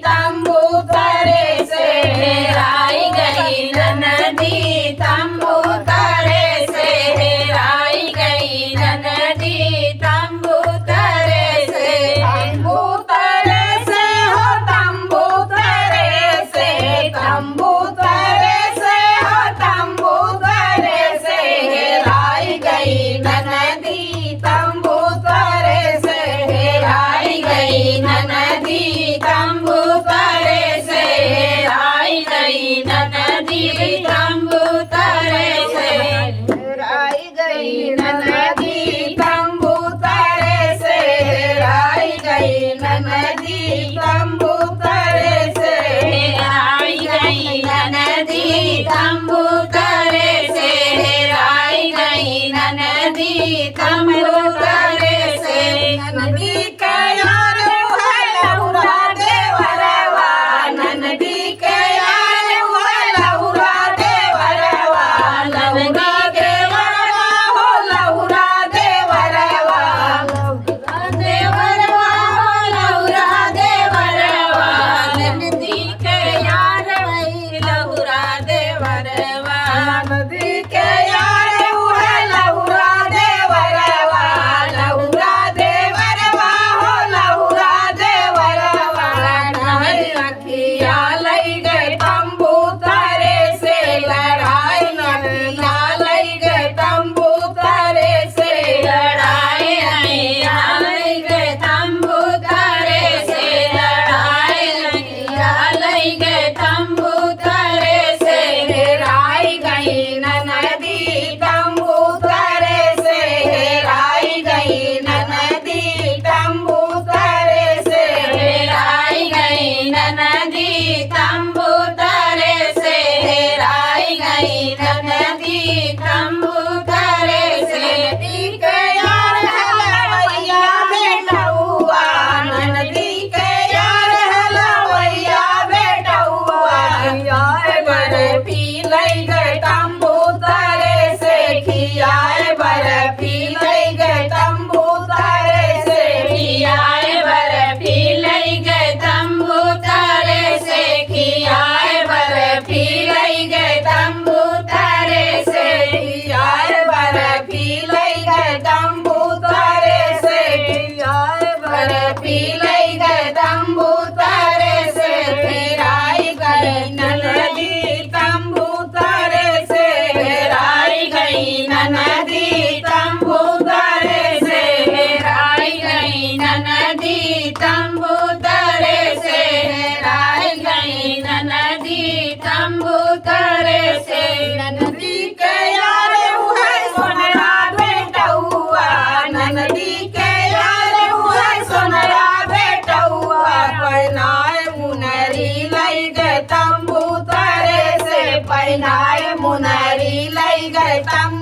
तंबू तरे से हेराई गई ननदी तंबू तरे से हेराई गई ननदी तंबू तरे से तंबू तरे से हो तंबू तरे से तंबू तरे से हो तंबू तरे से हेराई गई ननदी तंबू तरे से हेराई गई ननदी तंबू तरे से हेराई गई ननदी तंबू तरे से हेराई गई ननदी तंबू तरे से हेराई गई ननदी तंबू तरे से हेराई गई ननदी तंबू तरे से हेराई गई ननदी तंबू तरे से ननदी के यार है लहुरा देवरवा ननदी के यार है लहुरा देवरवा लहुरा देवरवा हो लहुरा देवरवा लहुरा देवरवा हो लहुरा देवरवा ननदी के यार है लहुरा देवरवा ननदी के यार है लहुरा देवरवा लहुरा देवरवा हो लहुरा देवरवा नहीं रखिया लई गए तंबू तरे से लड़ाई नदिया लई गए तंबू तरे से लड़ाई नदिया लई गए तंबू तरे से लड़ाई नदिया लई गए तंबू तरे से हेराई गई ननदी तंबू तरे से हेराई गई ननदी तंबू तरे से हेराई गई ननदी तंबू तरे से हेराई गई ननदी तंबू तरे से नदी के यार है लवैया बेटौआ ननदी के यार है लवैया बेटौआ खियाए बर्फी लई गए तंबू तरे से खियाए बर्फी लई गए तंबू तरे से खियाए बर्फी लई गए तंबू तरे से खियाए बर्फी लई गए तंबू तरे से खियाए बर्फी लई गए तंबू तरे से खियाए बर्फी लई गए तंबू तरे से हेराई गई ननदी तंबू तरे से हेराई गई ननदी तंबू तरे से हेराई गई ननदी तंबू तरे से हेराई गई ननदी तंबू तरे से ननदी के यार है सोनरा बेटौआ ननदी के यार है सोनरा बेटौआ पहनाए मुनरी लई गए तंबू तरे से पहनाए मुनरी लई गए तंबू